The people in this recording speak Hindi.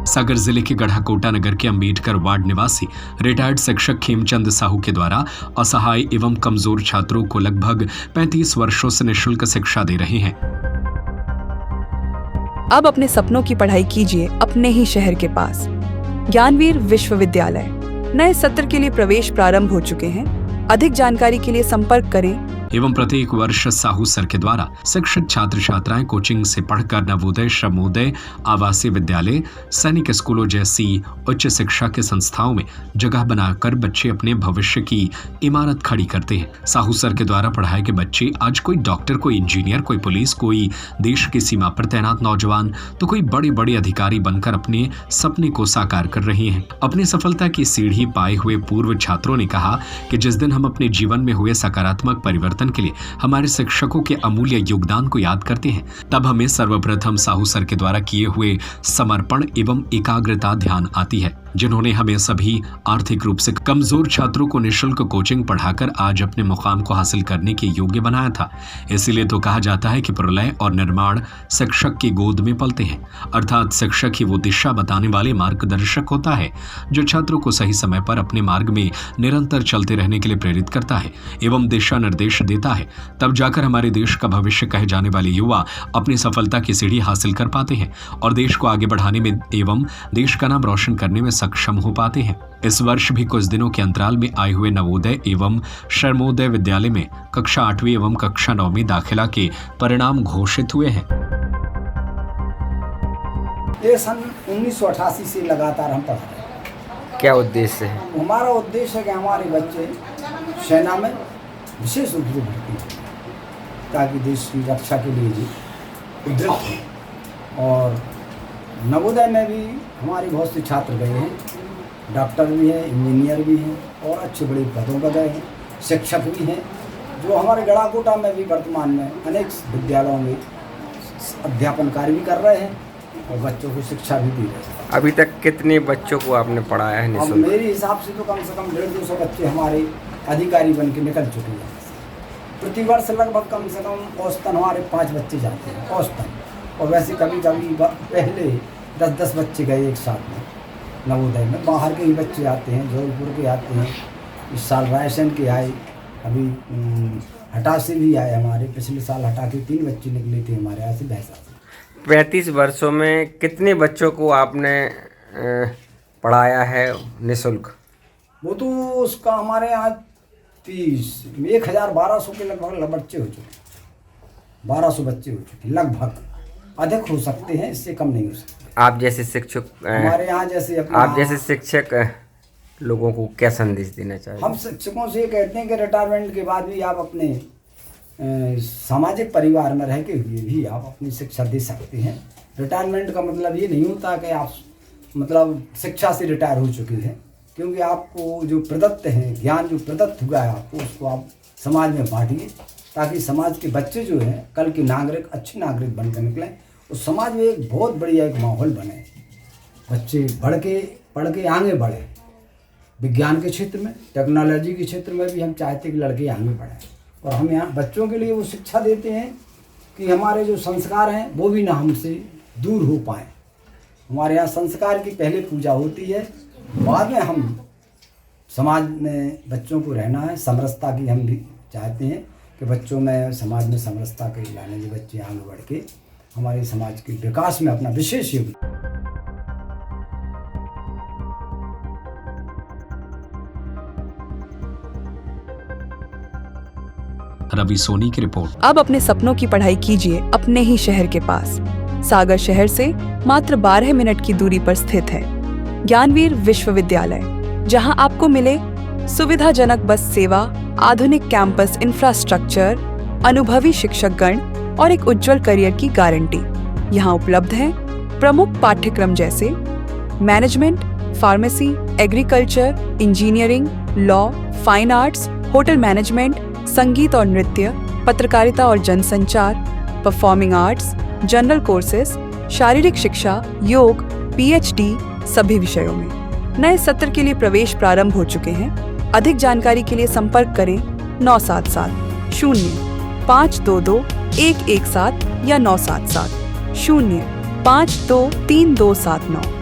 सागर जिले के गढ़ाकोटा नगर के अंबेडकर वार्ड निवासी रिटायर्ड शिक्षक खेमचंद साहू के द्वारा असहाय एवं कमजोर छात्रों को लगभग 35 वर्षों से निःशुल्क शिक्षा दे रहे हैं। अब अपने सपनों की पढ़ाई कीजिए अपने ही शहर के पास। ज्ञानवीर विश्वविद्यालय नए सत्र के लिए प्रवेश प्रारंभ हो चुके हैं। अधिक जानकारी के लिए संपर्क करें। एवं प्रत्येक वर्ष साहू सर के द्वारा शिक्षक छात्र छात्राएं कोचिंग से पढ़कर नवोदय, श्रमोदय, आवासीय विद्यालय, सैनिक स्कूलों जैसी उच्च शिक्षा के संस्थाओं में जगह बनाकर बच्चे अपने भविष्य की इमारत खड़ी करते हैं। साहू सर के द्वारा पढ़ाए गए बच्चे आज कोई डॉक्टर, कोई इंजीनियर, कोई पुलिस, कोई देश की सीमा पर तैनात नौजवान तो कोई बड़े बड़े अधिकारी बनकर अपने सपने को साकार कर रहे हैं। अपनी सफलता की सीढ़ी पाए हुए पूर्व छात्रों ने कहा कि जिस दिन हम अपने जीवन में हुए सकारात्मक परिवर्तन के लिए हमारे शिक्षकों के अमूल्य योगदान को याद करते हैं, तब हमें सर्वप्रथम साहू सर के द्वारा किए हुए समर्पण एवं एकाग्रता ध्यान आती है, जिन्होंने हमें सभी आर्थिक रूप से कमजोर छात्रों को निःशुल्क कोचिंग पढ़ाकर आज अपने मुकाम को हासिल करने के योग्य बनाया था। इसीलिए तो कहा जाता है कि प्रलय और निर्माण शिक्षक की गोद में पलते हैं, अर्थात शिक्षक ही वो दिशा बताने वाले मार्गदर्शक होता है जो छात्रों को सही समय पर अपने मार्ग में निरंतर चलते रहने के लिए प्रेरित करता है एवं दिशा निर्देश देता है। तब जाकर हमारे देश का भविष्य कहे जाने वाले युवा अपनी सफलता की सीढ़ी हासिल कर पाते हैं और देश को आगे बढ़ाने में एवं देश का नाम रोशन करने में सक्षम हो पाते हैं। इस वर्ष भी कुछ दिनों के अंतराल में आए हुए नवोदय एवं श्रमोदय विद्यालय में कक्षा 8वीं एवं कक्षा 9वीं दाखिला के परिणाम घोषित हुए हैं। ये सन 1988 से लगातार हम पढ़ रहे हैं। क्या उद्देश्य है? हमारा उद्देश्य है कि हमारे बच्चे सेना में विशेष रूप से भर्ती हों ताकि देश की रक्षा के लिए जी उद्यत हों। और नवोदय में भी हमारे बहुत से छात्र गए हैं, डॉक्टर भी हैं, इंजीनियर भी हैं और अच्छे बड़े पदों पर गए हैं, शिक्षक भी हैं, जो हमारे गढ़ाकोटा में भी वर्तमान में अनेक विद्यालयों में अध्यापन कार्य भी कर रहे हैं और बच्चों को शिक्षा भी दी रहे हैं। अभी तक कितने बच्चों को आपने पढ़ाया है निःशुल्क? मेरे हिसाब से तो कम से कम 150-200 बच्चे हमारे अधिकारी बन के निकल चुके हैं। प्रतिवर्ष लगभग कम से कम औसतन हमारे 5 बच्चे जाते हैं औसतन, और वैसे कभी कभी पहले 10-10 बच्चे गए एक साथ में नवोदय में। बाहर के ही बच्चे आते हैं, जौनपुर के आते हैं, इस साल रायसेन के आए, अभी हटा से भी आए हमारे, पिछले साल हटा के 3 बच्चे निकले थे हमारे यहाँ से भैंसा से। 35 वर्षों में कितने बच्चों को आपने पढ़ाया है निःशुल्क? वो तो उसका हमारे यहाँ 1200 के लगभग बच्चे हो चुके, 1200 बच्चे हो चुके लगभग। अधिक हो सकते हैं, इससे कम नहीं हो सकते। आप जैसे शिक्षक हमारे यहाँ जैसे आप जैसे शिक्षक लोगों को क्या संदेश देना चाहिए? हम शिक्षकों से ये कहते हैं कि रिटायरमेंट के बाद भी आप अपने सामाजिक परिवार में रह के हुए भी आप अपनी शिक्षा दे सकते हैं। रिटायरमेंट का मतलब ये नहीं होता कि आप मतलब शिक्षा से रिटायर हो चुके हैं, क्योंकि आपको जो प्रदत्त है ज्ञान, जो प्रदत्त हुआ है आपको, उसको आप समाज में बांटिए ताकि समाज के बच्चे जो हैं कल के नागरिक अच्छे नागरिक बनकर निकलें और समाज में एक बहुत बढ़िया एक माहौल बने, बच्चे पढ़ के आगे बढ़े। विज्ञान के क्षेत्र में, टेक्नोलॉजी के क्षेत्र में भी हम चाहते हैं कि लड़के आगे बढ़ें, और हम यहाँ बच्चों के लिए वो शिक्षा देते हैं कि हमारे जो संस्कार हैं वो भी ना हमसे दूर हो पाएँ। हमारे यहाँ संस्कार की पहले पूजा होती है, बाद में हम समाज में बच्चों को रहना है। समरसता की हम भी चाहते हैं कि बच्चों में समाज में समरसता के लाने के बच्चे आगे बढ़ के हमारे समाज के विकास में अपना विशेष योगदान। रवि सोनी की रिपोर्ट। अब अपने सपनों की पढ़ाई कीजिए अपने ही शहर के पास। सागर शहर से मात्र 12 मिनट की दूरी पर स्थित है ज्ञानवीर विश्वविद्यालय, जहां आपको मिले सुविधाजनक बस सेवा, आधुनिक कैंपस इंफ्रास्ट्रक्चर, अनुभवी शिक्षकगण और एक उज्जवल करियर की गारंटी। यहाँ उपलब्ध है प्रमुख पाठ्यक्रम जैसे management, pharmacy, agriculture, engineering, law, fine arts, hotel management, संगीत और नृत्य, पत्रकारिता और जनसंचार, परफॉर्मिंग आर्ट्स, जनरल कोर्सेज, शारीरिक शिक्षा, योग, पीएचडी सभी विषयों में। नए सत्र के लिए प्रवेश प्रारंभ हो चुके हैं। अधिक जानकारी के लिए संपर्क करें 977 0 522 117 या 977 0 523 279।